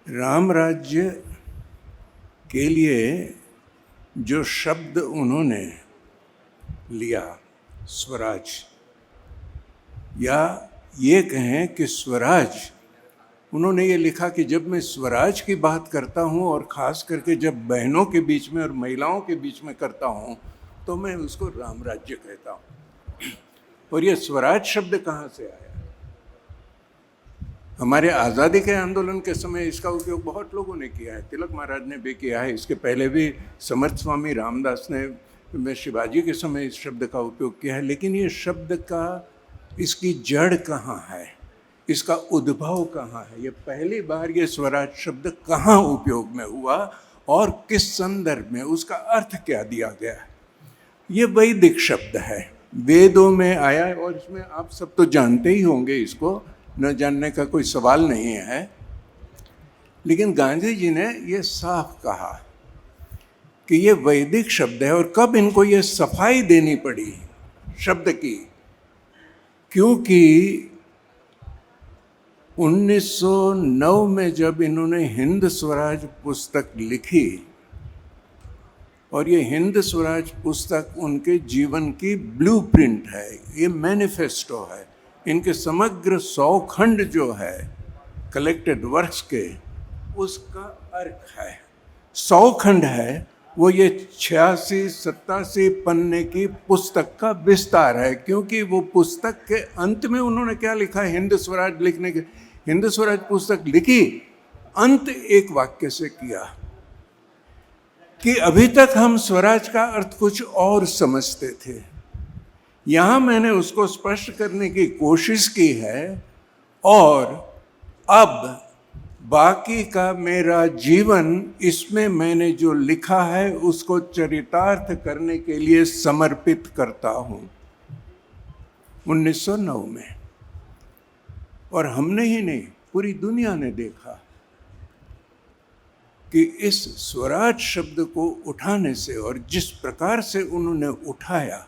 राम राज्य के लिए जो शब्द उन्होंने लिया, स्वराज, या ये कहें कि स्वराज, उन्होंने ये लिखा कि जब मैं स्वराज की बात करता हूँ और ख़ास करके जब बहनों के बीच में और महिलाओं के बीच में करता हूँ तो मैं उसको राम राज्य कहता हूँ। और ये स्वराज शब्द कहाँ से आया? हमारे आज़ादी के आंदोलन के समय इसका उपयोग बहुत लोगों ने किया है। तिलक महाराज ने भी किया है, इसके पहले भी समर्थ स्वामी रामदास ने शिवाजी के समय इस शब्द का उपयोग किया है। लेकिन ये शब्द का, इसकी जड़ कहाँ है, इसका उद्भव कहाँ है, ये पहली बार ये स्वराज शब्द कहाँ उपयोग में हुआ और किस संदर्भ में, उसका अर्थ क्या दिया गया है? ये वैदिक शब्द है, वेदों में आया है और इसमें आप सब तो जानते ही होंगे, इसको न जानने का कोई सवाल नहीं है। लेकिन गांधी जी ने ये साफ कहा कि ये वैदिक शब्द है। और कब इनको ये सफाई देनी पड़ी शब्द की? क्योंकि 1909 में जब इन्होंने हिंद स्वराज पुस्तक लिखी, और ये हिंद स्वराज पुस्तक उनके जीवन की ब्लूप्रिंट है, ये मैनिफेस्टो है, इनके समग्र 100 खंड जो है कलेक्टेड वर्क्स के, उसका अर्थ है। 100 खंड है, वो ये 86-87 पन्ने की पुस्तक का विस्तार है। क्योंकि वो पुस्तक के अंत में उन्होंने क्या लिखा है, हिंद स्वराज लिखने के, हिंद स्वराज पुस्तक लिखी, अंत एक वाक्य से किया कि अभी तक हम स्वराज का अर्थ कुछ और समझते थे। यहाँ मैंने उसको स्पष्ट करने की कोशिश की है, और अब बाकी का मेरा जीवन इसमें मैंने जो लिखा है उसको चरितार्थ करने के लिए समर्पित करता हूँ। 1909 में, और हमने ही नहीं, पूरी दुनिया ने देखा कि इस स्वराज शब्द को उठाने से, और जिस प्रकार से उन्होंने उठाया,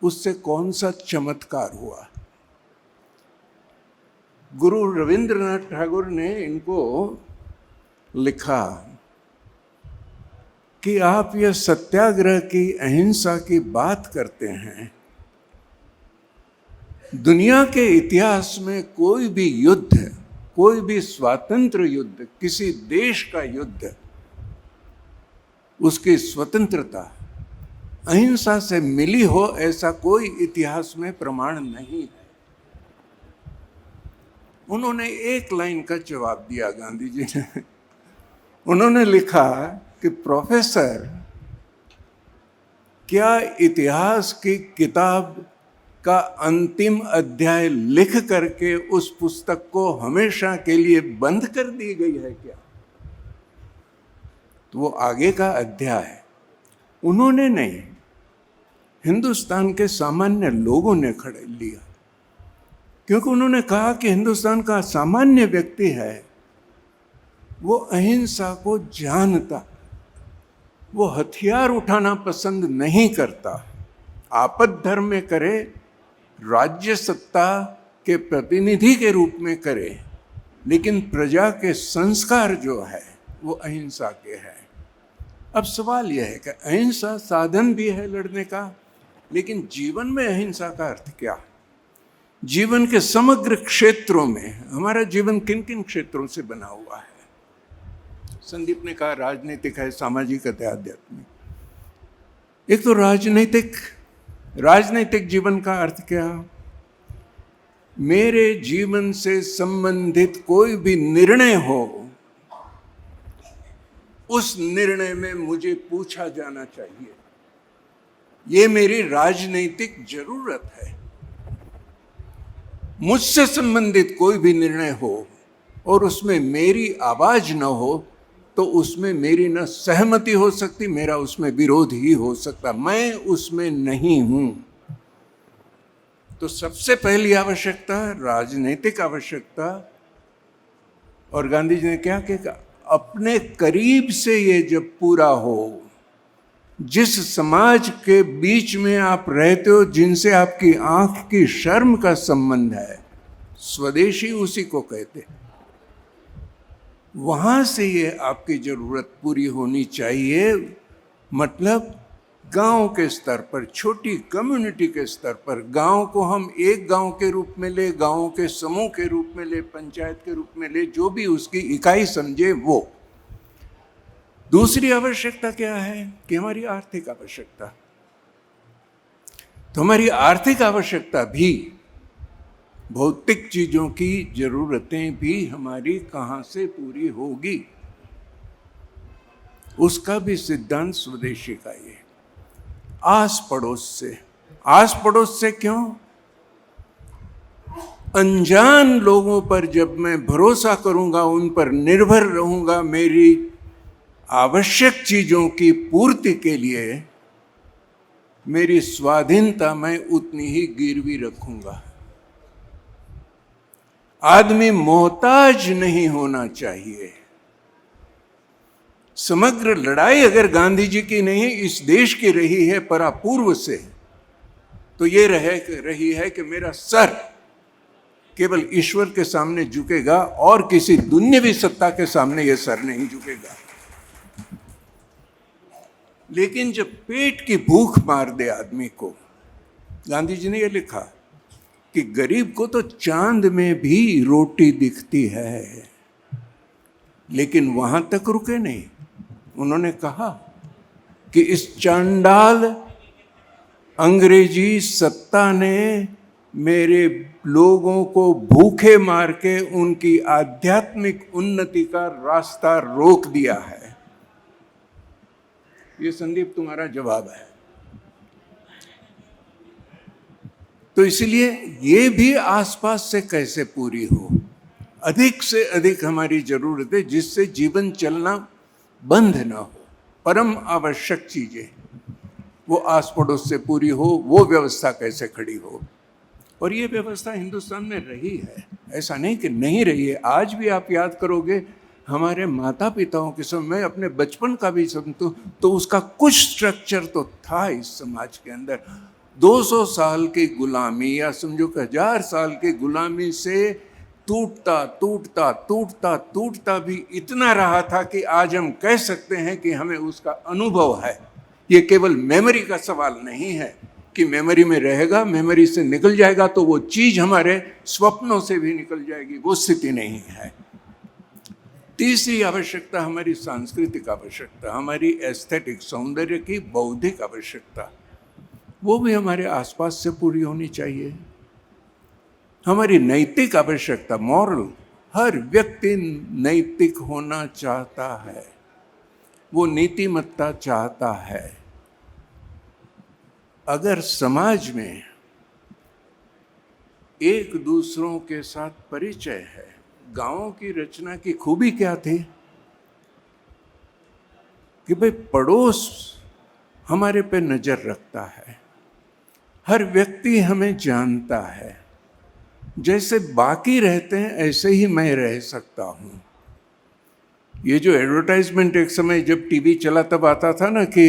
उससे कौन सा चमत्कार हुआ। गुरु रविंद्रनाथ टैगोर ने इनको लिखा कि आप यह सत्याग्रह की, अहिंसा की बात करते हैं। दुनिया के इतिहास में कोई भी युद्ध, कोई भी स्वातंत्र युद्ध, किसी देश का युद्ध, उसकी स्वतंत्रता अहिंसा से मिली हो, ऐसा कोई इतिहास में प्रमाण नहीं है। उन्होंने एक लाइन का जवाब दिया गांधी जी ने। उन्होंने लिखा कि प्रोफेसर, क्या इतिहास की किताब का अंतिम अध्याय लिख करके उस पुस्तक को हमेशा के लिए बंद कर दी गई है क्या? तो वो आगे का अध्याय उन्होंने नहीं, हिंदुस्तान के सामान्य लोगों ने खड़े लिया। क्योंकि उन्होंने कहा कि हिंदुस्तान का सामान्य व्यक्ति है, वो अहिंसा को जानता, वो हथियार उठाना पसंद नहीं करता। आपद धर्म में करे, राज्य सत्ता के प्रतिनिधि के रूप में करे, लेकिन प्रजा के संस्कार जो है वो अहिंसा के हैं। अब सवाल यह है कि अहिंसा साधन भी है लड़ने का, लेकिन जीवन में अहिंसा का अर्थ क्या? जीवन के समग्र क्षेत्रों में हमारा जीवन किन किन क्षेत्रों से बना हुआ है? संदीप ने कहा राजनीतिक है, सामाजिक है, आध्यात्मिक। एक तो राजनीतिक जीवन का अर्थ क्या? मेरे जीवन से संबंधित कोई भी निर्णय हो, उस निर्णय में मुझे पूछा जाना चाहिए। ये मेरी राजनीतिक जरूरत है। मुझसे संबंधित कोई भी निर्णय हो और उसमें मेरी आवाज न हो, तो उसमें मेरी न सहमति हो सकती, मेरा उसमें विरोध ही हो सकता। मैं उसमें नहीं हूं। तो सबसे पहली आवश्यकता राजनीतिक आवश्यकता। और गांधी जी ने क्या कहा? अपने करीब से ये जब पूरा हो, जिस समाज के बीच में आप रहते हो, जिनसे आपकी आंख की शर्म का संबंध है, स्वदेशी उसी को कहते हैं। वहाँ से ये आपकी ज़रूरत पूरी होनी चाहिए। मतलब गांव के स्तर पर, छोटी कम्युनिटी के स्तर पर, गांव को हम एक गांव के रूप में ले, गांव के समूह के रूप में ले, पंचायत के रूप में ले, जो भी उसकी इकाई समझे वो। दूसरी आवश्यकता क्या है कि हमारी आर्थिक आवश्यकता। तो हमारी आर्थिक आवश्यकता भी, भौतिक चीजों की जरूरतें भी हमारी कहाँ से पूरी होगी, उसका भी सिद्धांत स्वदेशी का ये। आस पड़ोस से। आस पड़ोस से क्यों? अनजान लोगों पर जब मैं भरोसा करूंगा, उन पर निर्भर रहूंगा मेरी आवश्यक चीजों की पूर्ति के लिए, मेरी स्वाधीनता मैं उतनी ही गिरवी रखूंगा। आदमी मोहताज नहीं होना चाहिए। समग्र लड़ाई अगर गांधी जी की नहीं, इस देश की रही है परापूर्व से, तो ये रही है कि मेरा सर केवल ईश्वर के सामने झुकेगा और किसी दुनियावी सत्ता के सामने यह सर नहीं झुकेगा। लेकिन जब पेट की भूख मार दे आदमी को, गांधी जी ने यह लिखा कि गरीब को तो चांद में भी रोटी दिखती है, लेकिन वहां तक रुके नहीं। उन्होंने कहा कि इस चांडाल अंग्रेजी सत्ता ने मेरे लोगों को भूखे मार के उनकी आध्यात्मिक उन्नति का रास्ता रोक दिया है। ये संदीप तुम्हारा जवाब है। तो इसलिए ये भी आसपास से कैसे पूरी हो। अधिक से अधिक हमारी जरूरत है जिससे जीवन चलना बंद ना हो। परम आवश्यक चीजें वो आस पड़ोस से पूरी हो, वो व्यवस्था कैसे खड़ी हो। और ये व्यवस्था हिंदुस्तान में रही है, ऐसा नहीं कि नहीं रही है। आज भी आप याद करोगे हमारे माता पिताओं के समय, अपने बचपन का भी समझो तो उसका कुछ स्ट्रक्चर तो था इस समाज के अंदर। 200 साल की गुलामी या समझो कि 1000 साल की गुलामी से टूटता टूटता टूटता टूटता भी इतना रहा था कि आज हम कह सकते हैं कि हमें उसका अनुभव है। ये केवल मेमोरी का सवाल नहीं है कि मेमोरी में रहेगा, मेमोरी से निकल जाएगा तो वो चीज हमारे स्वप्नों से भी निकल जाएगी, वो स्थिति नहीं है। तीसरी आवश्यकता हमारी सांस्कृतिक आवश्यकता, हमारी एस्थेटिक सौंदर्य की बौद्धिक आवश्यकता, वो भी हमारे आसपास से पूरी होनी चाहिए। हमारी नैतिक आवश्यकता, मॉरल, हर व्यक्ति नैतिक होना चाहता है, वो नीतिमत्ता चाहता है। अगर समाज में एक दूसरों के साथ परिचय है, गांवों की रचना की खूबी क्या थी कि भाई पड़ोस हमारे पे नजर रखता है, हर व्यक्ति हमें जानता है, जैसे बाकी रहते हैं ऐसे ही मैं रह सकता हूं। ये जो एडवर्टाइजमेंट एक समय जब टीवी चला तब आता था ना कि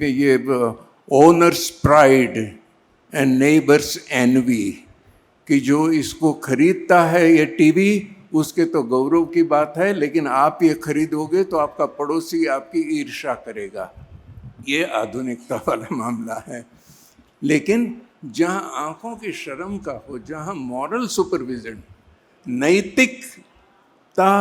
ये owners pride and neighbours envy, कि जो इसको खरीदता है ये टीवी उसके तो गौरव की बात है, लेकिन आप ये खरीदोगे तो आपका पड़ोसी आपकी ईर्ष्या करेगा। ये आधुनिकता वाला मामला है। लेकिन जहां आंखों की शर्म का हो, जहां मॉरल सुपरविजन, नैतिकता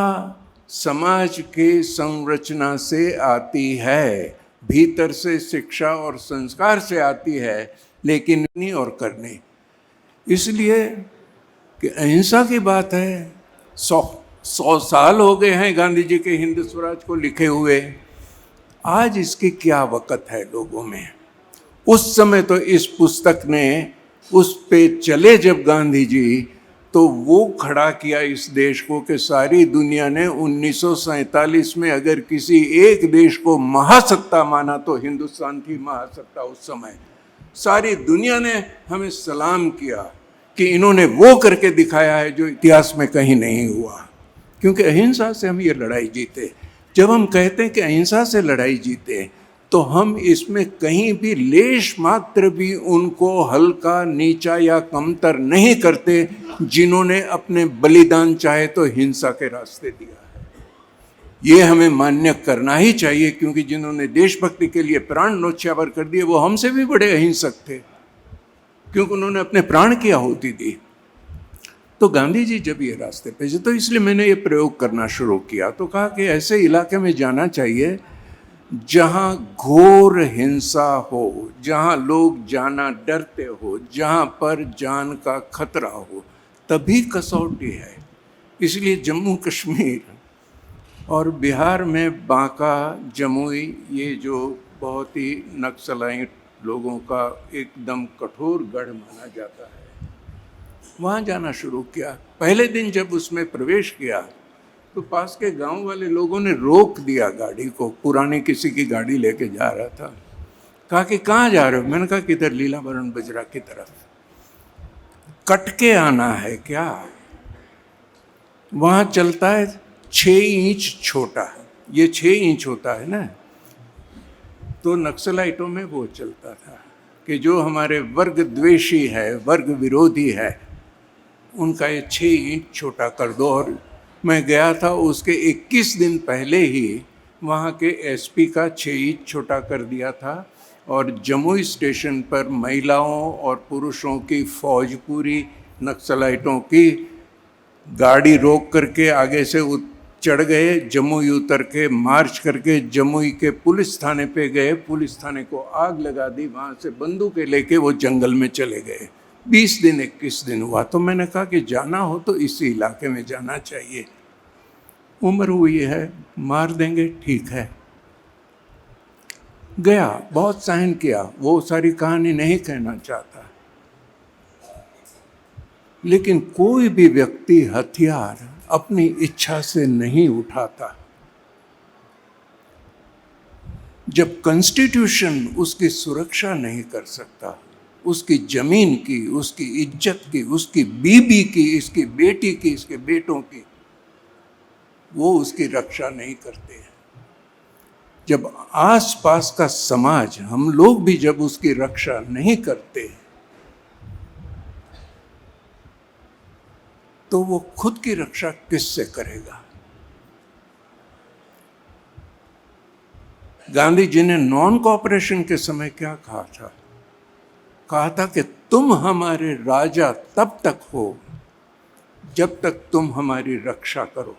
समाज के संरचना से आती है, भीतर से शिक्षा और संस्कार से आती है, लेकिन नहीं और करने। इसलिए कि अहिंसा की बात है, 100 साल हो गए हैं गांधी जी के हिंद स्वराज को लिखे हुए। आज इसकी क्या वक़्त है लोगों में। उस समय तो इस पुस्तक ने उस पे चले जब गांधी जी, तो वो खड़ा किया इस देश को कि सारी दुनिया ने 1947 में अगर किसी एक देश को महासत्ता माना तो हिंदुस्तान थी महासत्ता उस समय। सारी दुनिया ने हमें सलाम किया कि इन्होंने वो करके दिखाया है जो इतिहास में कहीं नहीं हुआ, क्योंकि अहिंसा से हम ये लड़ाई जीते। जब हम कहते हैं कि अहिंसा से लड़ाई जीते, तो हम इसमें कहीं भी लेश मात्र भी उनको हल्का, नीचा या कमतर नहीं करते जिन्होंने अपने बलिदान चाहे तो हिंसा के रास्ते दिया है। ये हमें मान्य करना ही चाहिए, क्योंकि जिन्होंने देशभक्ति के लिए प्राण न्योछावर कर दिए वो हमसे भी बड़े अहिंसक थे, क्योंकि उन्होंने अपने प्राण की आहुति दी। तो गांधी जी जब ये रास्ते पे, तो इसलिए मैंने ये प्रयोग करना शुरू किया। तो कहा कि ऐसे इलाके में जाना चाहिए जहाँ घोर हिंसा हो, जहाँ लोग जाना डरते हो, जहाँ पर जान का खतरा हो, तभी कसौटी है। इसलिए जम्मू कश्मीर और बिहार में बांका, जमुई, ये जो बहुत ही नक्सलाइट लोगों का एकदम कठोर गढ़ माना जाता है, वहाँ जाना शुरू किया। पहले दिन जब उसमें प्रवेश किया तो पास के गांव वाले लोगों ने रोक दिया गाड़ी को, पुरानी किसी की गाड़ी लेके जा रहा था। कहा कि कहाँ जा रहे हो? मैंने कहा किधर, लीलावरण बजरा की तरफ। कट के आना है क्या? वहाँ चलता है 6 इंच छोटा, ये 6 इंच होता है ना, तो नक्सलाइटों में वो चलता था कि जो हमारे वर्ग द्वेषी है, वर्ग विरोधी है, उनका ये 6 इंच छोटा कर दो। और मैं गया था, उसके 21 दिन पहले ही वहाँ के एसपी का 6 इंच छोटा कर दिया था। और जमुई स्टेशन पर महिलाओं और पुरुषों की फौज पूरी नक्सलाइटों की गाड़ी रोक करके आगे से चढ़ गए, जमुई उतर के मार्च करके जमुई के पुलिस थाने पे गए, पुलिस थाने को आग लगा दी, वहाँ से बंदूकें लेके वो जंगल में चले गए। 20 दिन 21 दिन हुआ। तो मैंने कहा कि जाना हो तो इसी इलाके में जाना चाहिए, उम्र हुई है, मार देंगे, ठीक है। गया, बहुत सहन किया, वो सारी कहानी नहीं कहना चाहता, लेकिन कोई भी व्यक्ति हथियार अपनी इच्छा से नहीं उठाता। जब कॉन्स्टिट्यूशन उसकी सुरक्षा नहीं कर सकता, उसकी जमीन की, उसकी इज्जत की, उसकी बीबी की, इसकी बेटी की, इसके बेटों की, वो उसकी रक्षा नहीं करते हैं। जब आसपास का समाज, हम लोग भी जब उसकी रक्षा नहीं करते, तो वो खुद की रक्षा किससे करेगा? गांधी जी ने नॉन कॉपरेशन के समय क्या कहा था? कहा था कि तुम हमारे राजा तब तक हो जब तक तुम हमारी रक्षा करो।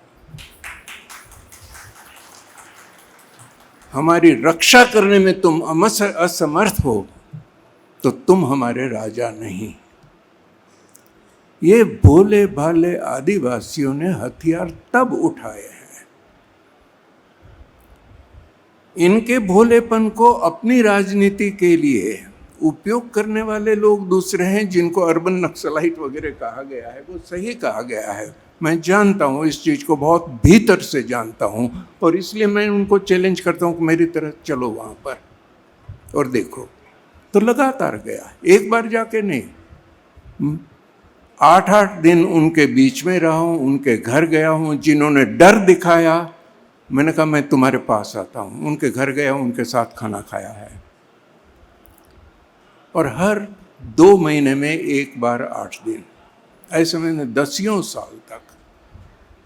हमारी रक्षा करने में तुम असमर्थ हो तो तुम हमारे राजा नहीं। ये भोले भाले आदिवासियों ने हथियार तब उठाए हैं। इनके भोलेपन को अपनी राजनीति के लिए उपयोग करने वाले लोग दूसरे हैं, जिनको अर्बन नक्सलाइट वगैरह कहा गया है। वो सही कहा गया है, मैं जानता हूँ इस चीज़ को, बहुत भीतर से जानता हूँ, और इसलिए मैं उनको चैलेंज करता हूँ कि मेरी तरह चलो वहाँ पर और देखो। तो लगातार गया, एक बार जाके नहीं, 8-8 दिन उनके बीच में रहा हूँ, उनके घर गया हूँ। जिन्होंने डर दिखाया, मैंने कहा मैं तुम्हारे पास आता हूँ, उनके घर गया हूँ, उनके साथ खाना खाया है। और हर 2 महीने में एक बार 8 दिन, ऐसे मैंने 10 साल तक।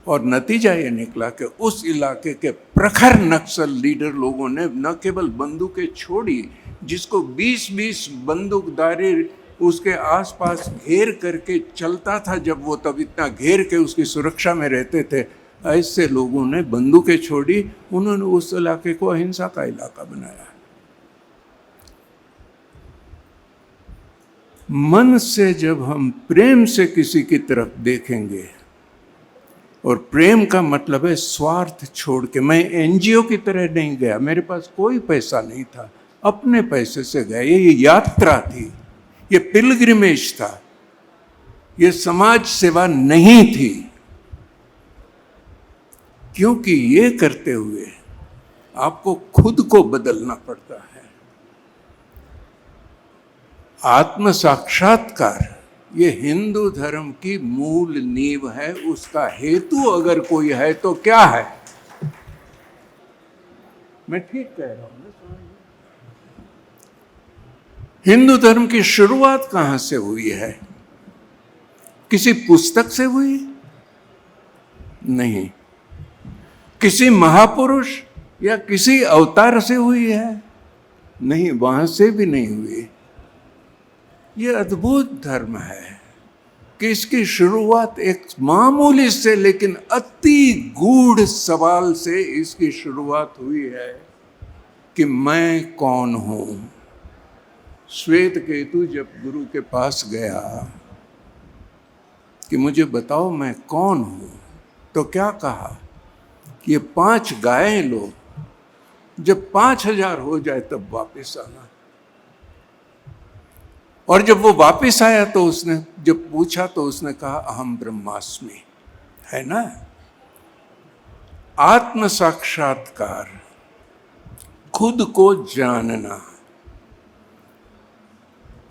और नतीजा ये निकला कि उस इलाके के प्रखर नक्सल लीडर लोगों ने न केवल बंदूकें छोड़ी, जिसको 20-20 बंदूकधारी उसके आसपास घेर करके चलता था, जब वो तब इतना घेर के उसकी सुरक्षा में रहते थे, ऐसे लोगों ने बंदूकें छोड़ी। उन्होंने उस इलाके को अहिंसा का इलाका बनाया। मन से जब हम प्रेम से किसी की तरफ देखेंगे, और प्रेम का मतलब है स्वार्थ छोड़ के। मैं एनजीओ की तरह नहीं गया, मेरे पास कोई पैसा नहीं था, अपने पैसे से गया। ये यात्रा थी, ये पिलग्रिमेज था, ये समाज सेवा नहीं थी। क्योंकि ये करते हुए आपको खुद को बदलना पड़ता है। आत्म साक्षात्कार ये हिंदू धर्म की मूल नींव है। उसका हेतु अगर कोई है तो क्या है? मैं ठीक कह रहा हूं ना? हिंदू धर्म की शुरुआत कहां से हुई है? किसी पुस्तक से हुई? नहीं। किसी महापुरुष या किसी अवतार से हुई है? नहीं, वहां से भी नहीं हुई। ये अद्भुत धर्म है कि इसकी शुरुआत एक मामूली से लेकिन अति गूढ़ सवाल से इसकी शुरुआत हुई है कि मैं कौन हूं। श्वेत केतु जब गुरु के पास गया कि मुझे बताओ मैं कौन हूं, तो क्या कहा कि ये 5 गायें लो, जब 5000 हो जाए तब वापस आना। और जब वो वापस आया तो उसने जब पूछा तो उसने कहा अहम ब्रह्मास्मि, है ना। आत्म साक्षात्कार, खुद को जानना,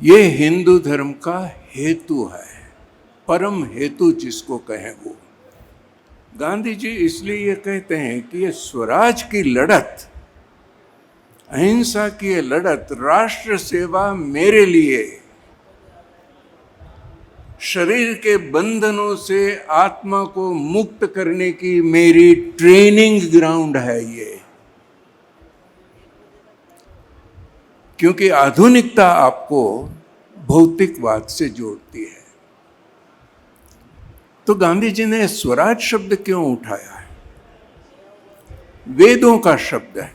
ये हिंदू धर्म का हेतु है, परम हेतु जिसको कहें वो। गांधी जी इसलिए ये कहते हैं कि ये स्वराज की लड़त, अहिंसा की ये लड़त, राष्ट्र सेवा मेरे लिए, शरीर के बंधनों से आत्मा को मुक्त करने की मेरी ट्रेनिंग ग्राउंड है ये। क्योंकि आधुनिकता आपको भौतिकवाद से जोड़ती है। तो गांधी जी ने स्वराज शब्द क्यों उठाया है? वेदों का शब्द है।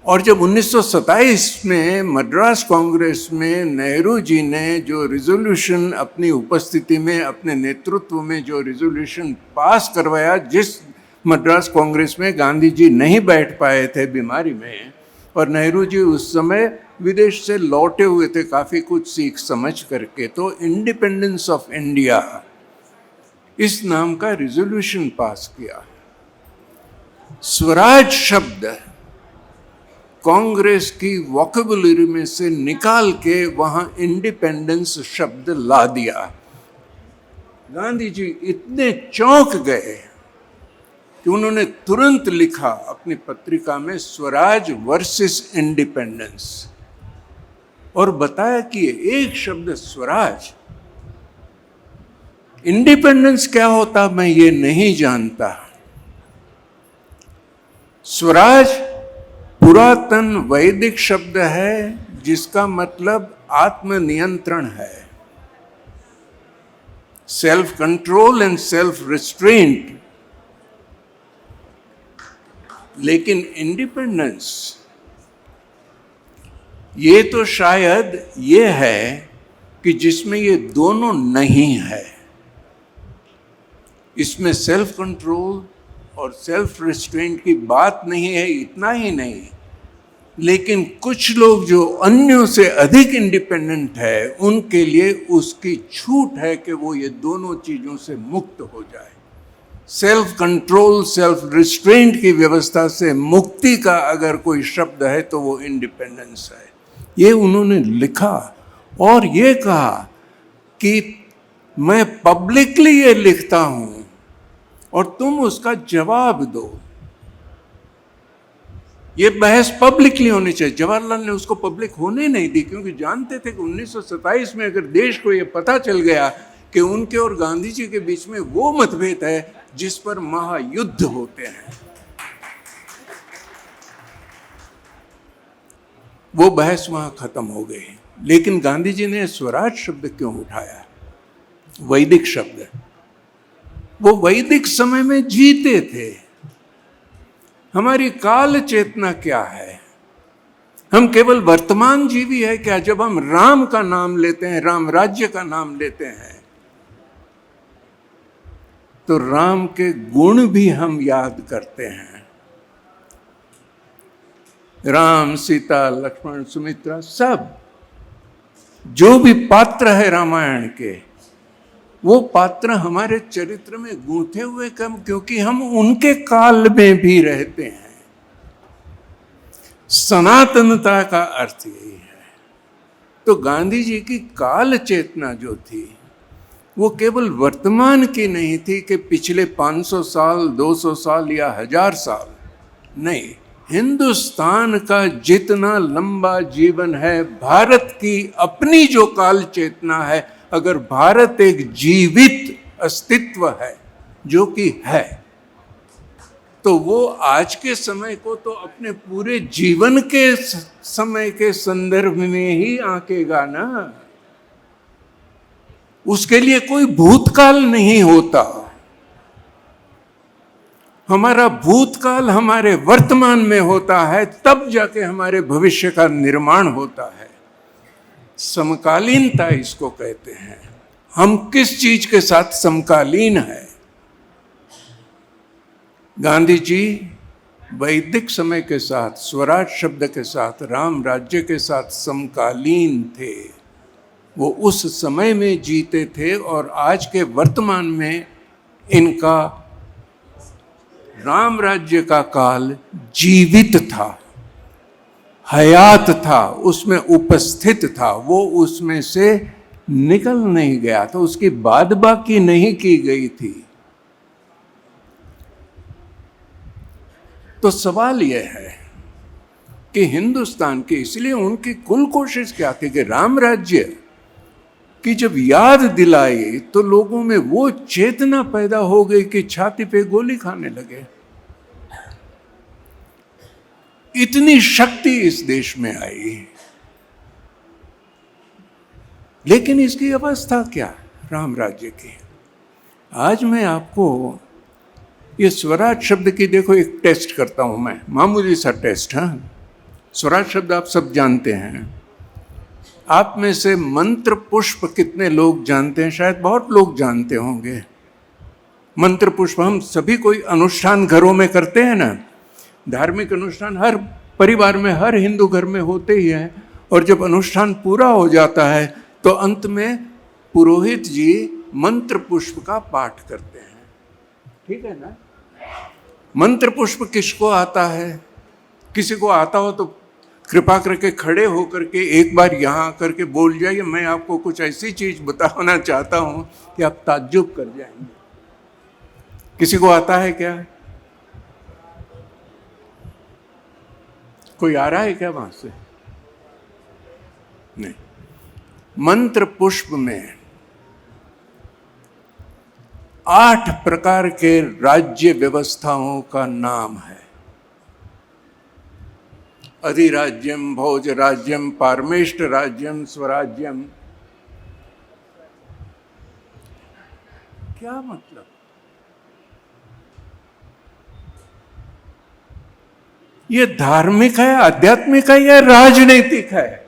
और जब 1927 में मद्रास कांग्रेस में नेहरू जी ने जो रिजोल्यूशन अपनी उपस्थिति में, अपने नेतृत्व में जो रिजोल्यूशन पास करवाया, जिस मद्रास कांग्रेस में गांधी जी नहीं बैठ पाए थे बीमारी में, और नेहरू जी उस समय विदेश से लौटे हुए थे काफ़ी कुछ सीख समझ करके, तो इंडिपेंडेंस ऑफ इंडिया इस नाम का रिजोल्यूशन पास किया। स्वराज शब्द कांग्रेस की वोकैबुलरी में से निकाल के वहां इंडिपेंडेंस शब्द ला दिया। गांधी जी इतने चौंक गए कि उन्होंने तुरंत लिखा अपनी पत्रिका में स्वराज वर्सेस इंडिपेंडेंस, और बताया कि एक शब्द स्वराज, इंडिपेंडेंस क्या होता मैं ये नहीं जानता। स्वराज पुरातन वैदिक शब्द है जिसका मतलब आत्मनियंत्रण है, self control and self restraint. लेकिन इंडिपेंडेंस ये तो शायद ये है कि जिसमें ये दोनों नहीं है। इसमें सेल्फ कंट्रोल और सेल्फ रिस्ट्रेंट की बात नहीं है, इतना ही नहीं, लेकिन कुछ लोग जो अन्यों से अधिक इंडिपेंडेंट है, उनके लिए उसकी छूट है कि वो ये दोनों चीजों से मुक्त हो जाए। सेल्फ कंट्रोल, सेल्फ रिस्ट्रेंट की व्यवस्था से मुक्ति का अगर कोई शब्द है तो वो इंडिपेंडेंस है। ये उन्होंने लिखा और ये कहा कि मैं पब्लिकली ये लिखता हूं और तुम उसका जवाब दो। ये बहस पब्लिकली होनी चाहिए। जवाहरलाल ने उसको पब्लिक होने नहीं दी, क्योंकि जानते थे कि 1927 में अगर देश को ये पता चल गया कि उनके और गांधी जी के बीच में वो मतभेद है जिस पर महायुद्ध होते हैं, वो बहस वहां खत्म हो गई। लेकिन गांधी जी ने स्वराज शब्द क्यों उठाया? वैदिक शब्द। वो वैदिक समय में जीते थे। हमारी काल चेतना क्या है? हम केवल वर्तमान जीवी है क्या? जब हम राम का नाम लेते हैं, राम राज्य का नाम लेते हैं, तो राम के गुण भी हम याद करते हैं। राम, सीता, लक्ष्मण, सुमित्रा, सब जो भी पात्र है रामायण के, वो पात्र हमारे चरित्र में गूंथे हुए कम, क्योंकि हम उनके काल में भी रहते हैं। सनातनता का अर्थ यही है। तो गांधी जी की काल चेतना जो थी वो केवल वर्तमान की नहीं थी कि पिछले 500 साल, 200 साल या 1000 साल, नहीं, हिंदुस्तान का जितना लंबा जीवन है, भारत की अपनी जो काल चेतना है, अगर भारत एक जीवित अस्तित्व है, जो कि है, तो वो आज के समय को तो अपने पूरे जीवन के समय के संदर्भ में ही आंकेगा ना। उसके लिए कोई भूतकाल नहीं होता। हमारा भूतकाल हमारे वर्तमान में होता है, तब जाके हमारे भविष्य का निर्माण होता है। समकालीनता इसको कहते हैं। हम किस चीज के साथ समकालीन है? गांधी जी वैदिक समय के साथ, स्वराज शब्द के साथ, राम राज्य के साथ समकालीन थे। वो उस समय में जीते थे और आज के वर्तमान में इनका राम राज्य का काल जीवित था, हयात था, उसमें उपस्थित था। वो उसमें से निकल नहीं गया था, उसकी बाद बाकी नहीं की गई थी। तो सवाल यह है कि हिंदुस्तान की, इसलिए उनकी कुल कोशिश क्या थी कि राम राज्य की जब याद दिलाई तो लोगों में वो चेतना पैदा हो गई कि छाती पे गोली खाने लगे। इतनी शक्ति इस देश में आई। लेकिन इसकी अवस्था क्या राम राज्य की? आज मैं आपको ये स्वराज शब्द की, देखो एक टेस्ट करता हूं मैं, मामूली सा टेस्ट। हाँ, स्वराज शब्द आप सब जानते हैं। आप में से मंत्र पुष्प कितने लोग जानते हैं? शायद बहुत लोग जानते होंगे। मंत्र पुष्प हम सभी कोई अनुष्ठान घरों में करते हैं ना। धार्मिक अनुष्ठान हर परिवार में, हर हिंदू घर में होते ही हैं। और जब अनुष्ठान पूरा हो जाता है तो अंत में पुरोहित जी मंत्र पुष्प का पाठ करते हैं। ठीक है ना? मंत्र पुष्प किसको आता है? किसी को आता हो तो कृपा करके खड़े होकर के एक बार यहाँ आकर के बोल जाइए। मैं आपको कुछ ऐसी चीज बताना चाहता हूं कि आप ताज्जुब कर जाएंगे। किसी को आता है क्या? कोई आ रहा है क्या वहां से? नहीं। मंत्र पुष्प में 8 प्रकार के राज्य व्यवस्थाओं का नाम है। अधिराज्यम, भोज राज्यम, पारमेष्ट राज्यम, स्वराज्यम। क्या मतलब? ये धार्मिक है, आध्यात्मिक है या राजनीतिक है?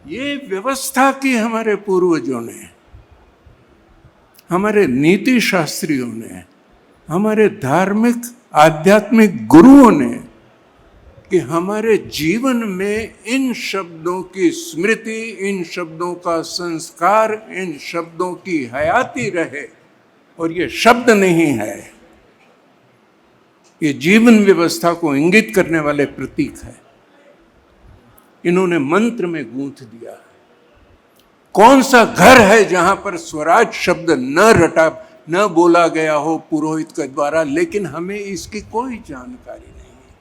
ये व्यवस्था की हमारे पूर्वजों ने, हमारे नीति शास्त्रियों ने, हमारे धार्मिक आध्यात्मिक गुरुओं ने, कि हमारे जीवन में इन शब्दों की स्मृति, इन शब्दों का संस्कार, इन शब्दों की हयाती रहे। और ये शब्द नहीं है, ये जीवन व्यवस्था को इंगित करने वाले प्रतीक है। इन्होंने मंत्र में गूंथ दिया है। कौन सा घर है जहां पर स्वराज शब्द न बोला गया हो पुरोहित के द्वारा? लेकिन हमें इसकी कोई जानकारी नहीं है,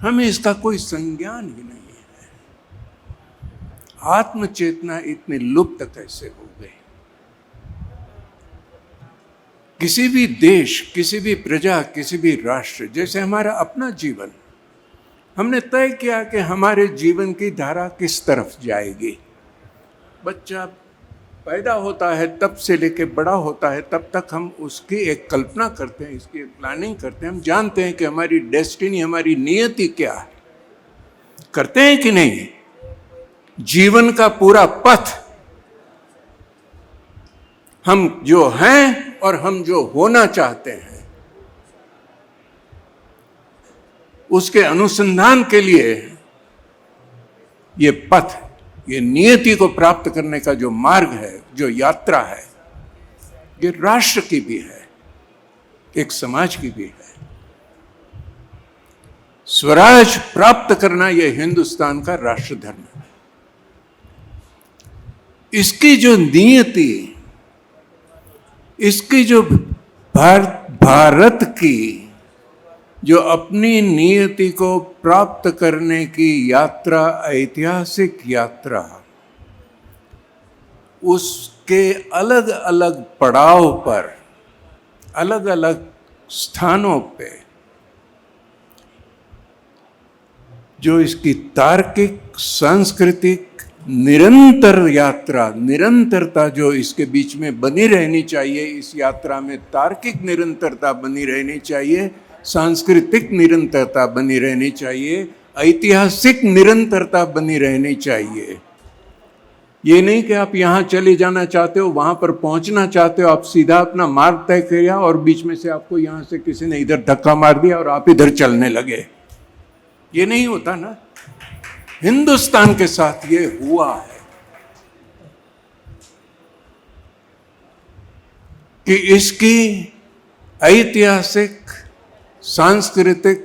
हमें इसका कोई संज्ञान ही नहीं है। आत्मचेतना इतनी लुप्त कैसे हो गई? किसी भी देश, किसी भी प्रजा, किसी भी राष्ट्र, जैसे हमारा अपना जीवन, हमने तय किया कि हमारे जीवन की धारा किस तरफ जाएगी। बच्चा पैदा होता है तब से लेके बड़ा होता है तब तक हम उसकी एक कल्पना करते हैं, इसकी एक प्लानिंग करते हैं। हम जानते हैं कि हमारी डेस्टिनी, हमारी नियति क्या है। करते हैं कि नहीं? जीवन का पूरा पथ, हम जो हैं और हम जो होना चाहते हैं, उसके अनुसंधान के लिए ये पथ, ये नियति को प्राप्त करने का जो मार्ग है, जो यात्रा है, ये राष्ट्र की भी है, एक समाज की भी है। स्वराज प्राप्त करना ये हिंदुस्तान का राष्ट्र धर्म है। इसकी जो नियति, इसकी जो भारत की जो अपनी नियति को प्राप्त करने की यात्रा, ऐतिहासिक यात्रा, उसके अलग अलग पड़ाव पर, अलग अलग स्थानों पे जो इसकी तार्किक, सांस्कृतिक निरंतर यात्रा, निरंतरता जो इसके बीच में बनी रहनी चाहिए, इस यात्रा में तार्किक निरंतरता बनी रहनी चाहिए, सांस्कृतिक निरंतरता बनी रहनी चाहिए, ऐतिहासिक निरंतरता बनी रहनी चाहिए। ये नहीं कि आप यहाँ चले जाना चाहते हो, वहां पर पहुंचना चाहते हो, आप सीधा अपना मार्ग तय किया और बीच में से आपको यहाँ से किसी ने इधर धक्का मार दिया और आप इधर चलने लगे। ये नहीं होता ना। हिंदुस्तान के साथ ये हुआ है कि इसकी ऐतिहासिक, सांस्कृतिक,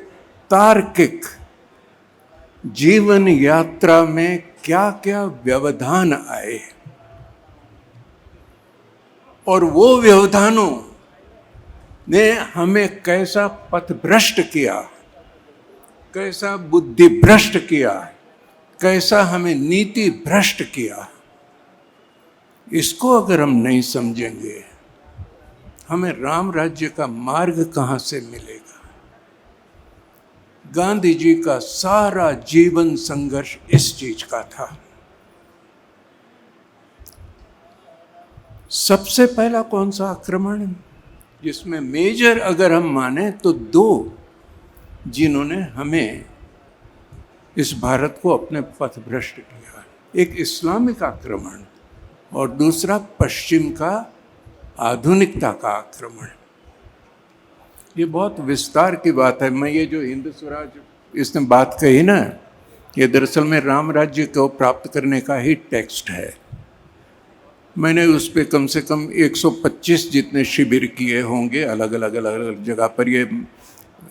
तार्किक जीवन यात्रा में क्या क्या व्यवधान आए और वो व्यवधानों ने हमें कैसा पथभ्रष्ट किया, कैसा बुद्धि भ्रष्ट किया, कैसा हमें नीति भ्रष्ट किया। इसको अगर हम नहीं समझेंगे, हमें राम राज्य का मार्ग कहां से मिलेगा। गांधी जी का सारा जीवन संघर्ष इस चीज का था। सबसे पहला कौन सा आक्रमण, जिसमें मेजर अगर हम माने तो दो, जिन्होंने हमें, इस भारत को अपने पथ भ्रष्ट किया। एक इस्लामिक आक्रमण और दूसरा पश्चिम का आधुनिकता का आक्रमण। ये बहुत विस्तार की बात है। मैं ये जो हिंद स्वराज इसने बात कही ना, ये दरअसल में राम राज्य को प्राप्त करने का ही टेक्स्ट है। मैंने उस पर कम से कम 125 जितने शिविर किए होंगे अलग अलग जगह पर। ये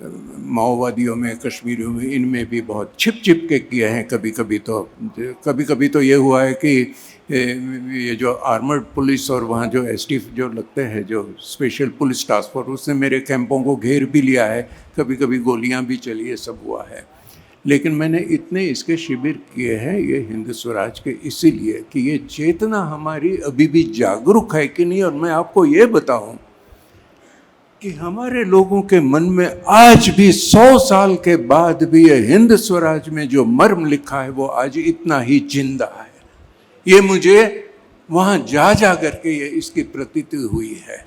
माओवादियों में, कश्मीरियों में, इनमें भी बहुत छिप के किए हैं। कभी कभी तो ये हुआ है कि ये जो आर्मर्ड पुलिस और वहाँ जो एसटीएफ जो लगते हैं, जो स्पेशल पुलिस टास्क फोर्स, उसने मेरे कैंपों को घेर भी लिया है। कभी गोलियाँ भी चली, ये सब हुआ है। लेकिन मैंने इतने इसके शिविर किए हैं ये हिंद स्वराज के, इसीलिए कि ये चेतना हमारी अभी भी जागरूक है कि नहीं। और मैं आपको ये बताऊं कि हमारे लोगों के मन में आज भी 100 साल के बाद भी ये हिंद स्वराज में जो मर्म लिखा है वो आज इतना ही जिंदा है। ये मुझे वहां जा करके ये इसकी प्रतीति हुई है।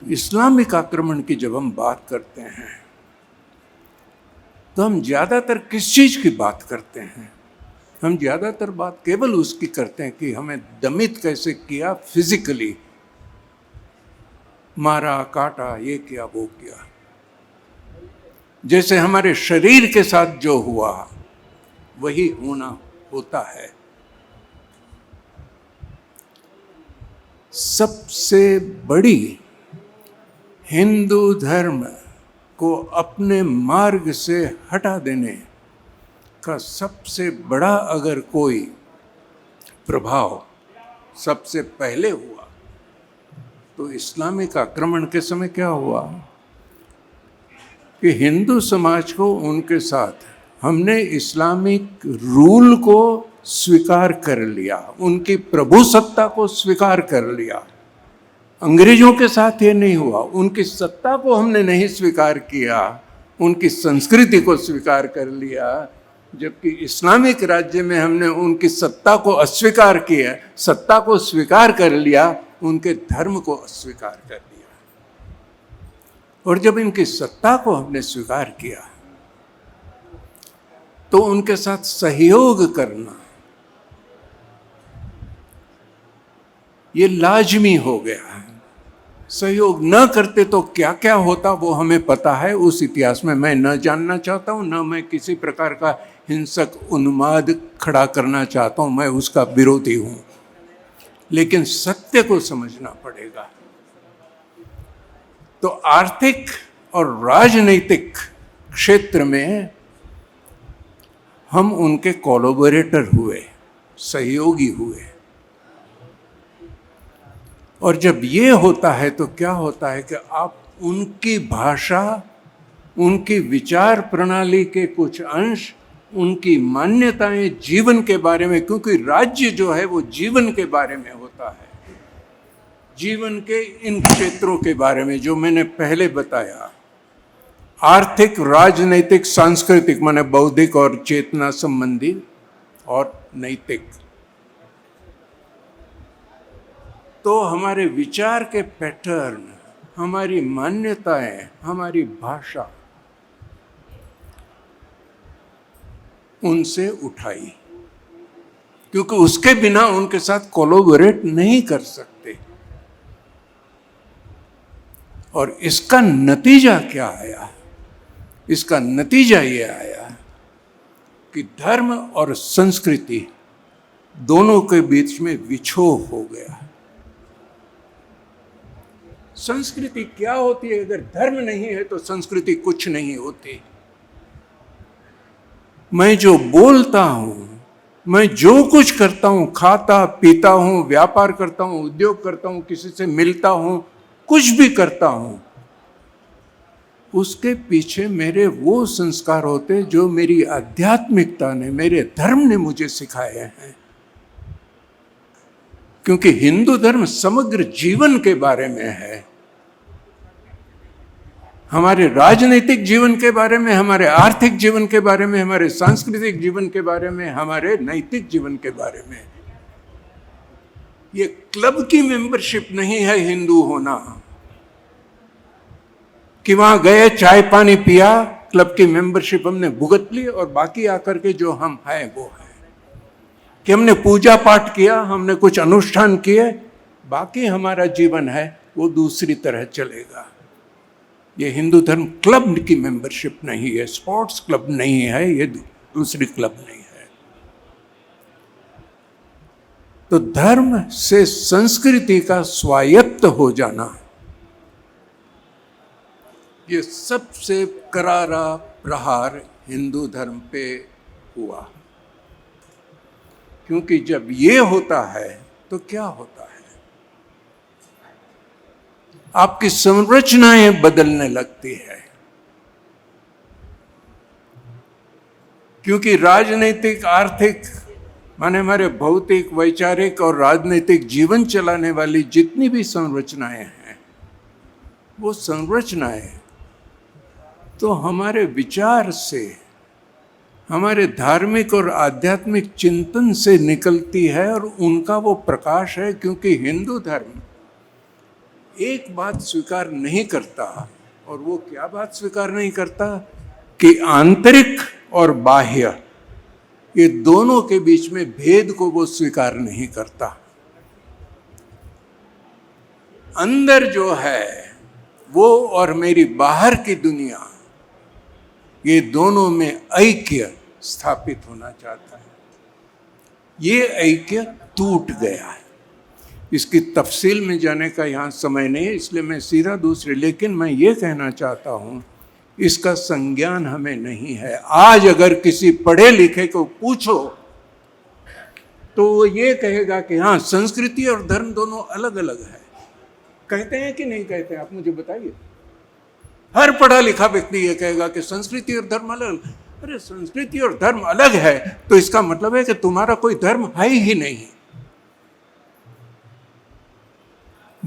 इस्लामिक आक्रमण की जब हम बात करते हैं तो हम ज्यादातर किस चीज की बात करते हैं? हम ज्यादातर बात केवल उसकी करते हैं कि हमें दमित कैसे किया, फिजिकली मारा, काटा, ये किया, वो किया। जैसे हमारे शरीर के साथ जो हुआ वही होता है। सबसे बड़ी हिंदू धर्म को अपने मार्ग से हटा देने का सबसे बड़ा अगर कोई प्रभाव सबसे पहले हुआ तो इस्लामिक आक्रमण के समय क्या हुआ कि हिंदू समाज को, उनके साथ हमने इस्लामिक रूल को स्वीकार कर लिया, उनकी प्रभुसत्ता को स्वीकार कर लिया। अंग्रेजों के साथ ये नहीं हुआ। उनकी सत्ता को हमने नहीं स्वीकार किया, उनकी संस्कृति को स्वीकार कर लिया। जबकि इस्लामिक राज्य में हमने उनकी सत्ता को अस्वीकार किया, सत्ता को स्वीकार कर लिया, उनके धर्म को अस्वीकार कर दिया। और जब इनकी सत्ता को हमने स्वीकार किया तो उनके साथ सहयोग करना ये लाजमी हो गया है। सहयोग न करते तो क्या क्या होता वो हमें पता है। उस इतिहास में मैं न जानना चाहता हूँ, न मैं किसी प्रकार का हिंसक उन्माद खड़ा करना चाहता हूँ, मैं उसका विरोधी हूँ। लेकिन सत्य को समझना पड़ेगा। तो आर्थिक और राजनीतिक क्षेत्र में हम उनके कोलैबोरेटर हुए, सहयोगी हुए। और जब ये होता है तो क्या होता है कि आप उनकी भाषा, उनकी विचार प्रणाली के कुछ अंश, उनकी मान्यताएं जीवन के बारे में, क्योंकि राज्य जो है वो जीवन के बारे में होता है, जीवन के इन क्षेत्रों के बारे में जो मैंने पहले बताया, आर्थिक, राजनैतिक, सांस्कृतिक, माने बौद्धिक और चेतना संबंधी और नैतिक। तो हमारे विचार के पैटर्न, हमारी मान्यताएं, हमारी भाषा उनसे उठाई, क्योंकि उसके बिना उनके साथ कोलैबोरेट नहीं कर सकते। और इसका नतीजा क्या आया? इसका नतीजा ये आया कि धर्म और संस्कृति दोनों के बीच में विक्षोभ हो गया। संस्कृति क्या होती है? अगर धर्म नहीं है तो संस्कृति कुछ नहीं होती। मैं जो बोलता हूं, मैं जो कुछ करता हूं, खाता पीता हूं, व्यापार करता हूं, उद्योग करता हूं, किसी से मिलता हूं, कुछ भी करता हूं, उसके पीछे मेरे वो संस्कार होते जो मेरी आध्यात्मिकता ने, मेरे धर्म ने मुझे सिखाए हैं। क्योंकि हिंदू धर्म समग्र जीवन के बारे में है, हमारे राजनीतिक जीवन के बारे में, हमारे आर्थिक जीवन के बारे में, हमारे सांस्कृतिक जीवन के बारे में, हमारे नैतिक जीवन के बारे में। ये क्लब की मेंबरशिप नहीं है हिंदू होना, कि वहां गए, चाय पानी पिया, क्लब की मेंबरशिप हमने भुगत ली और बाकी आकर के जो हम हैं वो है। कि हमने पूजा पाठ किया, हमने कुछ अनुष्ठान किए, बाकी हमारा जीवन है वो दूसरी तरह चलेगा। ये हिंदू धर्म क्लब की मेंबरशिप नहीं है, स्पोर्ट्स क्लब नहीं है, ये दूसरी क्लब नहीं है। तो धर्म से संस्कृति का स्वायत्त हो जाना, ये सबसे करारा प्रहार हिंदू धर्म पे हुआ। क्योंकि जब ये होता है तो क्या होता है? आपकी संरचनाएं बदलने लगती है। क्योंकि राजनीतिक, आर्थिक, माने हमारे भौतिक, वैचारिक और राजनीतिक जीवन चलाने वाली जितनी भी संरचनाएं हैं, वो संरचनाएं तो हमारे विचार से, हमारे धार्मिक और आध्यात्मिक चिंतन से निकलती है और उनका वो प्रकाश है। क्योंकि हिंदू धर्म एक बात स्वीकार नहीं करता, और वो क्या बात स्वीकार नहीं करता? कि आंतरिक और बाह्य, ये दोनों के बीच में भेद को वो स्वीकार नहीं करता। अंदर जो है वो और मेरी बाहर की दुनिया, ये दोनों में ऐक्य स्थापित होना चाहता है। ये ऐक्य टूट गया है। इसकी तफसील में जाने का यहाँ समय नहीं है, इसलिए मैं सीधा दूसरे, लेकिन मैं ये कहना चाहता हूँ, इसका संज्ञान हमें नहीं है। आज अगर किसी पढ़े लिखे को पूछो तो वो ये कहेगा कि हाँ, संस्कृति और धर्म दोनों अलग अलग है। कहते हैं कि नहीं कहते हैं? आप मुझे बताइए। हर पढ़ा लिखा व्यक्ति ये कहेगा कि संस्कृति और धर्म अलग। अरे संस्कृति और धर्म अलग है तो इसका मतलब है कि तुम्हारा कोई धर्म है ही नहीं।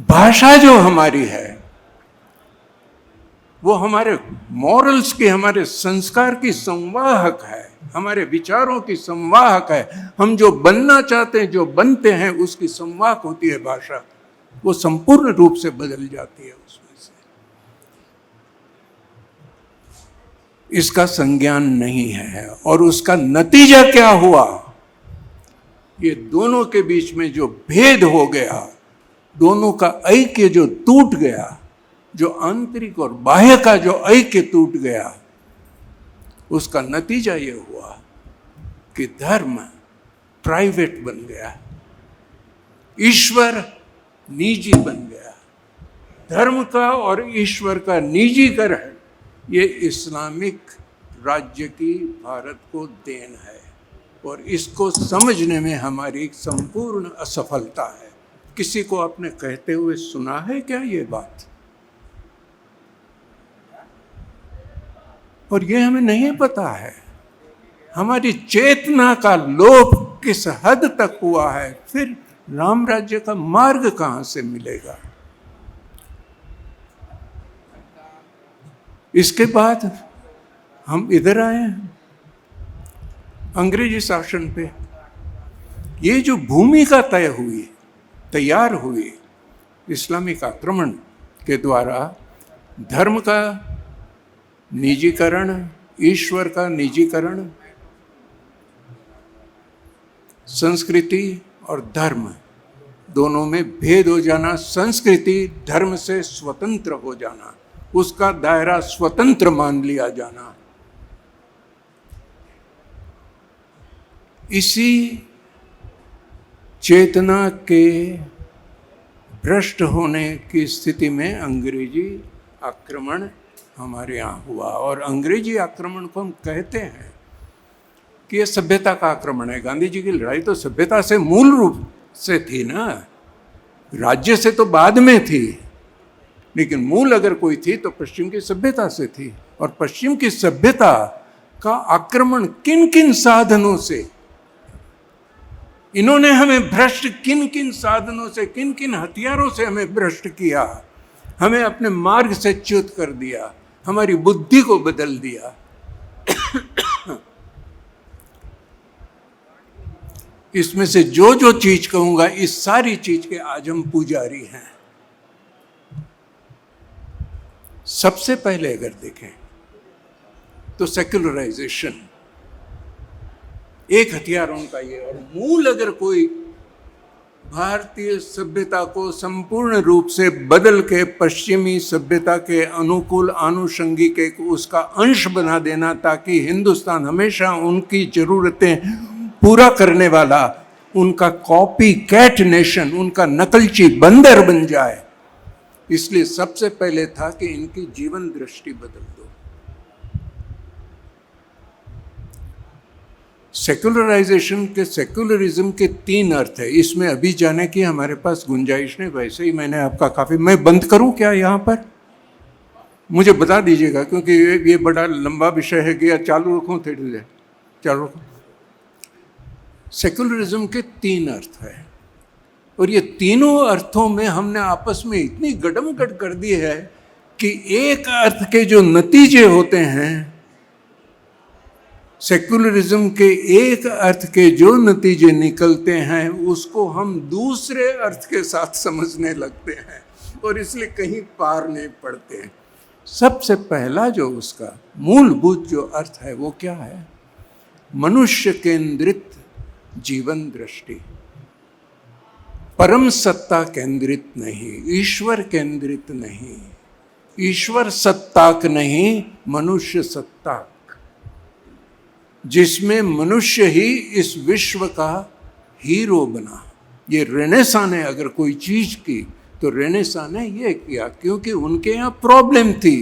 भाषा जो हमारी है वो हमारे मॉरल्स की, हमारे संस्कार की संवाहक है, हमारे विचारों की संवाहक है। हम जो बनना चाहते हैं, जो बनते हैं, उसकी संवाहक होती है भाषा। वो संपूर्ण रूप से बदल जाती है उसमें से। इसका संज्ञान नहीं है। और उसका नतीजा क्या हुआ? ये दोनों के बीच में जो भेद हो गया, दोनों का ऐक्य जो टूट गया, जो आंतरिक और बाह्य का जो ऐक्य टूट गया, उसका नतीजा ये हुआ कि धर्म प्राइवेट बन गया, ईश्वर निजी बन गया। धर्म का और ईश्वर का निजीकरण ये इस्लामिक राज्य की भारत को देन है, और इसको समझने में हमारी संपूर्ण असफलता है। किसी को आपने कहते हुए सुना है क्या ये बात? और ये हमें नहीं पता है। हमारी चेतना का लोप किस हद तक हुआ है, फिर राम राज्य का मार्ग कहां से मिलेगा। इसके बाद हम इधर आए हैं अंग्रेजी शासन पे। ये जो भूमिका तैयार हुई इस्लामिक आक्रमण के द्वारा, धर्म का निजीकरण, ईश्वर का निजीकरण, संस्कृति और धर्म दोनों में भेद हो जाना, संस्कृति धर्म से स्वतंत्र हो जाना, उसका दायरा स्वतंत्र मान लिया जाना, इसी चेतना के भ्रष्ट होने की स्थिति में अंग्रेजी आक्रमण हमारे यहाँ हुआ। और अंग्रेजी आक्रमण को हम कहते हैं कि ये सभ्यता का आक्रमण है। गांधी जी की लड़ाई तो सभ्यता से मूल रूप से थी ना, राज्य से तो बाद में थी, लेकिन मूल अगर कोई थी तो पश्चिम की सभ्यता से थी। और पश्चिम की सभ्यता का आक्रमण किन किन साधनों से, इन्होंने हमें भ्रष्ट किन किन साधनों से, किन किन हथियारों से हमें भ्रष्ट किया, हमें अपने मार्ग से च्युत कर दिया, हमारी बुद्धि को बदल दिया। इसमें से जो जो चीज कहूंगा, इस सारी चीज के आज हम पुजारी हैं। सबसे पहले अगर देखें तो सेक्युलराइजेशन एक हथियार उनका ये, और मूल अगर कोई भारतीय सभ्यता को संपूर्ण रूप से बदल के पश्चिमी सभ्यता के अनुकूल आनुषंगिक एक उसका अंश बना देना, ताकि हिंदुस्तान हमेशा उनकी जरूरतें पूरा करने वाला, उनका कॉपी कैट नेशन, उनका नकलची बंदर बन जाए, इसलिए सबसे पहले था कि इनकी जीवन दृष्टि बदल दो। सेक्युलराइजेशन के, सेक्युलरिज्म के तीन अर्थ है। इसमें अभी जाने की हमारे पास गुंजाइश नहीं, वैसे ही मैंने आपका काफी, मैं बंद करूं क्या यहाँ पर, मुझे बता दीजिएगा, क्योंकि ये बड़ा लंबा विषय है कि या चालू रखूं, थोड़ी देर चालू रखूं। सेक्युलरिज्म के तीन अर्थ है, और ये तीनों अर्थों में हमने आपस में इतनी गडमगड कर दी है कि एक अर्थ के जो नतीजे होते हैं, सेक्युलरिज्म के एक अर्थ के जो नतीजे निकलते हैं, उसको हम दूसरे अर्थ के साथ समझने लगते हैं, और इसलिए कहीं पार नहीं पड़ते हैं। सबसे पहला जो उसका मूलभूत जो अर्थ है वो क्या है? मनुष्य केंद्रित जीवन दृष्टि, परम सत्ता केंद्रित नहीं, ईश्वर केंद्रित नहीं, ईश्वर सत्ताक नहीं, मनुष्य सत्ताक, जिसमें मनुष्य ही इस विश्व का हीरो बना। ये रेनेसा ने अगर कोई चीज की तो रेनेसा ने ये किया, क्योंकि उनके यहाँ प्रॉब्लम थी।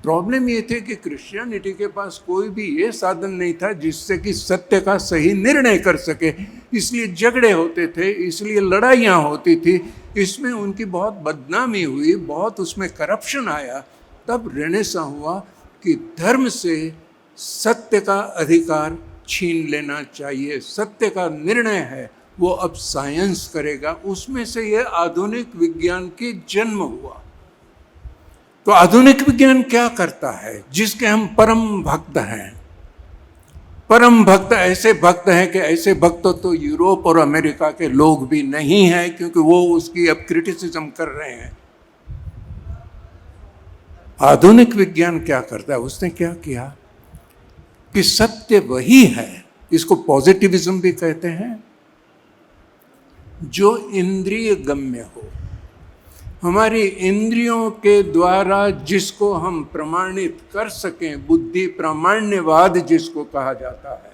प्रॉब्लम ये थे कि क्रिश्चियनिटी के पास कोई भी ये साधन नहीं था जिससे कि सत्य का सही निर्णय कर सके, इसलिए झगड़े होते थे, इसलिए लड़ाइयाँ होती थी, इसमें उनकी बहुत बदनामी हुई, बहुत उसमें करप्शन आया। तब रेनेसा हुआ कि धर्म से सत्य का अधिकार छीन लेना चाहिए, सत्य का निर्णय है वो अब साइंस करेगा। उसमें से ये आधुनिक विज्ञान की जन्म हुआ। तो आधुनिक विज्ञान क्या करता है? जिसके हम परम भक्त हैं, परम भक्त ऐसे भक्त हैं कि ऐसे भक्त तो यूरोप और अमेरिका के लोग भी नहीं हैं, क्योंकि वो उसकी अब क्रिटिसिज्म कर रहे हैं। आधुनिक विज्ञान क्या करता है? उसने क्या किया कि सत्य वही है, इसको पॉजिटिविज्म भी कहते हैं, जो इंद्रिय गम्य हो, हमारी इंद्रियों के द्वारा जिसको हम प्रमाणित कर सकें, बुद्धि प्रामाण्यवाद जिसको कहा जाता है,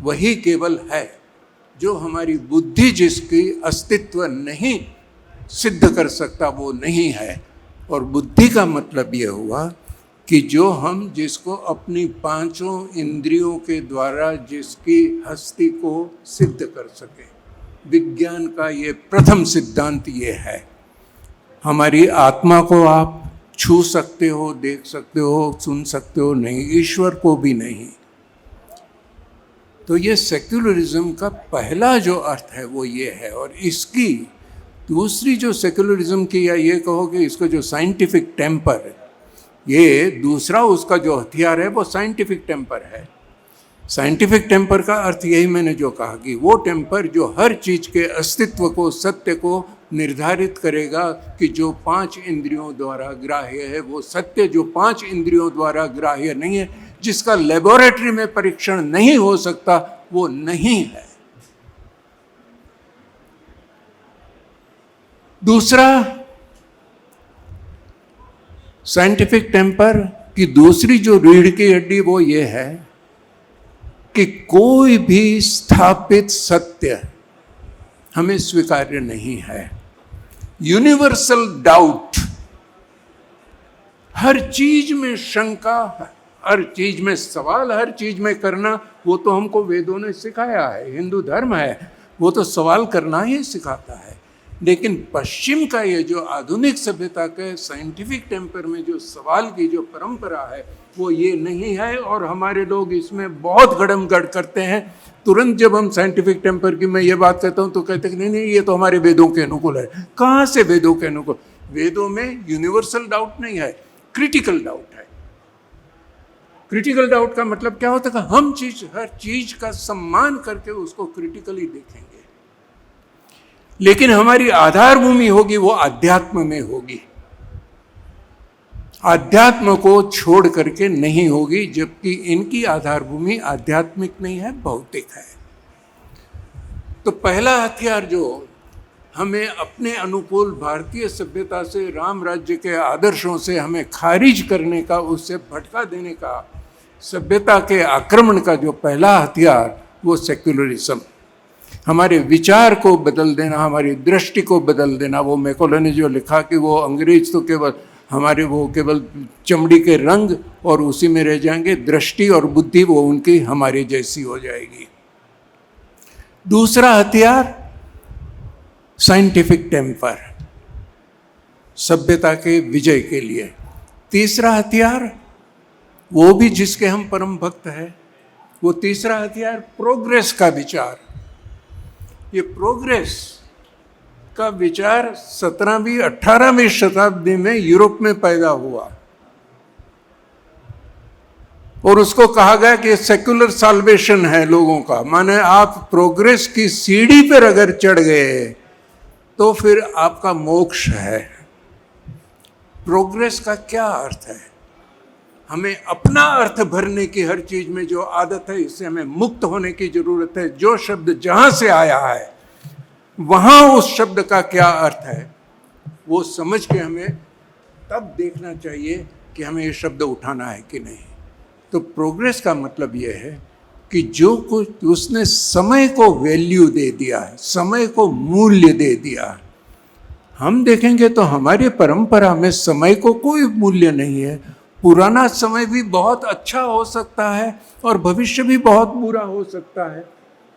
वही केवल है। जो हमारी बुद्धि जिसकी अस्तित्व नहीं सिद्ध कर सकता वो नहीं है। और बुद्धि का मतलब ये हुआ कि जो हम जिसको अपनी पांचों इंद्रियों के द्वारा जिसकी हस्ती को सिद्ध कर सके। विज्ञान का ये प्रथम सिद्धांत ये है। हमारी आत्मा को आप छू सकते हो, देख सकते हो, सुन सकते हो नहीं, ईश्वर को भी नहीं। तो ये सेक्युलरिज्म का पहला जो अर्थ है वो ये है। और इसकी दूसरी जो सेक्युलरिज्म की, या ये कहो कि इसको जो साइंटिफिक टेम्पर है, ये दूसरा उसका जो हथियार है वो साइंटिफिक टेम्पर है। साइंटिफिक टेम्पर का अर्थ यही मैंने जो कहा कि वो टेम्पर जो हर चीज़ के अस्तित्व को, सत्य को निर्धारित करेगा कि जो 5 इंद्रियों द्वारा ग्राह्य है वो सत्य, जो 5 इंद्रियों द्वारा ग्राह्य नहीं है, जिसका लेबोरेटरी में परीक्षण नहीं हो सकता, वो नहीं है। दूसरा साइंटिफिक टेम्पर की दूसरी जो रीढ़ की हड्डी वो ये है कि कोई भी स्थापित सत्य हमें स्वीकार्य नहीं है। यूनिवर्सल डाउट, हर चीज में शंका, हर चीज में सवाल, हर चीज में करना, वो तो हमको वेदों ने सिखाया है, हिंदू धर्म है वो तो सवाल करना ही सिखाता है। लेकिन पश्चिम का ये जो आधुनिक सभ्यता के साइंटिफिक टेम्पर में जो सवाल की जो परंपरा है वो ये नहीं है, और हमारे लोग इसमें बहुत गड़मगड़ करते हैं। तुरंत जब हम साइंटिफिक टेम्पर की मैं ये बात कहता हूँ तो कहते हैं नहीं ये तो हमारे वेदों के अनुकूल है। कहाँ से वेदों के अनुकूल? वेदों में यूनिवर्सल डाउट नहीं है, क्रिटिकल डाउट है। क्रिटिकल डाउट का मतलब क्या होता है? हम हर चीज का सम्मान करके उसको क्रिटिकली देखेंगे, लेकिन हमारी आधार भूमि होगी वो अध्यात्म में होगी, आध्यात्म को छोड़ करके नहीं होगी, जबकि इनकी आधार भूमि आध्यात्मिक नहीं है, भौतिक है। तो पहला हथियार जो हमें अपने अनुकूल भारतीय सभ्यता से, राम राज्य के आदर्शों से हमें खारिज करने का, उससे भटका देने का, सभ्यता के आक्रमण का जो पहला हथियार वो सेक्युलरिज्म, हमारे विचार को बदल देना, हमारी दृष्टि को बदल देना। वो मैकॉले ने जो लिखा कि वो अंग्रेज तो केवल हमारे, वो केवल चमड़ी के रंग और उसी में रह जाएंगे, दृष्टि और बुद्धि वो उनकी हमारे जैसी हो जाएगी। दूसरा हथियार साइंटिफिक टेम्पर, सभ्यता के विजय के लिए। तीसरा हथियार, वो भी जिसके हम परम भक्त हैं, वो तीसरा हथियार प्रोग्रेस का विचार। ये प्रोग्रेस का विचार 17वीं 18वीं शताब्दी में यूरोप में पैदा हुआ, और उसको कहा गया कि सेक्युलर साल्वेशन है लोगों का। माने आप प्रोग्रेस की सीढ़ी पर अगर चढ़ गए तो फिर आपका मोक्ष है। प्रोग्रेस का क्या अर्थ है? हमें अपना अर्थ भरने की हर चीज में जो आदत है, इससे हमें मुक्त होने की जरूरत है। जो शब्द जहां से आया है वहां उस शब्द का क्या अर्थ है वो समझ के हमें तब देखना चाहिए कि हमें ये शब्द उठाना है कि नहीं। तो प्रोग्रेस का मतलब ये है कि जो कुछ उसने समय को वैल्यू दे दिया है, समय को मूल्य दे दिया। हम देखेंगे तो हमारी परंपरा में समय को कोई मूल्य नहीं है। पुराना समय भी बहुत अच्छा हो सकता है और भविष्य भी बहुत बुरा हो सकता है।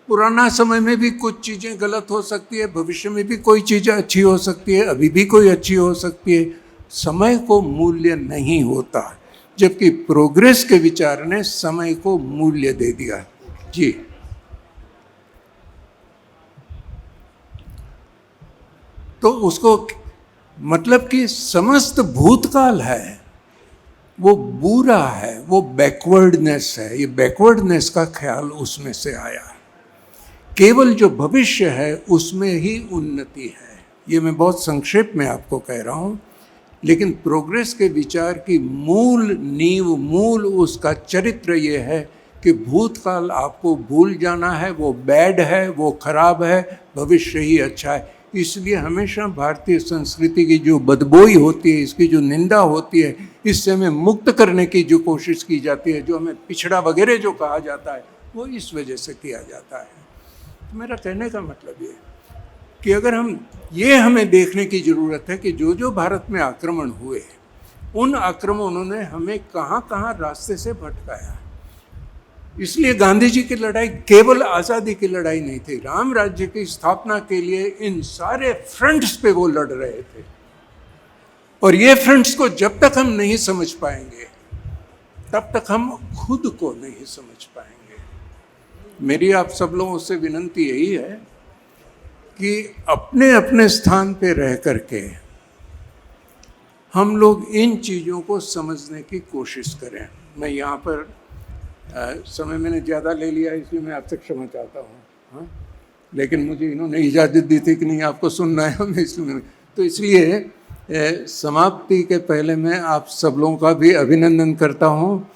पुराना समय में भी कुछ चीज़ें गलत हो सकती है, भविष्य में भी कोई चीज़ें अच्छी हो सकती है, अभी भी कोई अच्छी हो सकती है। समय को मूल्य नहीं होता, जबकि प्रोग्रेस के विचार ने समय को मूल्य दे दिया। जी, तो उसको मतलब कि समस्त भूतकाल है वो बुरा है, वो बैकवर्डनेस है। ये बैकवर्डनेस का ख्याल उसमें से आया। केवल जो भविष्य है उसमें ही उन्नति है। ये मैं बहुत संक्षेप में आपको कह रहा हूँ, लेकिन प्रोग्रेस के विचार की मूल नींव, मूल उसका चरित्र ये है कि भूतकाल आपको भूल जाना है, वो बैड है, वो खराब है, भविष्य ही अच्छा है। इसलिए हमेशा भारतीय संस्कृति की जो बदबोई होती है, इसकी जो निंदा होती है, इससे हमें मुक्त करने की जो कोशिश की जाती है, जो हमें पिछड़ा वगैरह जो कहा जाता है, वो इस वजह से किया जाता है। तो मेरा कहने का मतलब ये कि अगर हमें देखने की ज़रूरत है कि जो जो भारत में आक्रमण हुए, उन आक्रमणों ने हमें कहाँ कहाँ रास्ते से भटकाया। इसलिए गांधी जी की लड़ाई केवल आज़ादी की लड़ाई नहीं थी, राम राज्य की स्थापना के लिए इन सारे फ्रंट्स पे वो लड़ रहे थे। और ये फ्रंट्स को जब तक हम नहीं समझ पाएंगे, तब तक हम खुद को नहीं समझ पाएंगे। मेरी आप सब लोगों से विनंती यही है कि अपने अपने स्थान पे रह करके हम लोग इन चीज़ों को समझने की कोशिश करें। मैं यहाँ पर समय मैंने ज़्यादा ले लिया, इसलिए मैं आपसे क्षमा चाहता हूँ। हाँ, लेकिन मुझे इन्होंने इजाज़त दी थी कि नहीं आपको सुनना है, मैं इसलिए समाप्ति के पहले मैं आप सब लोगों का भी अभिनंदन करता हूँ।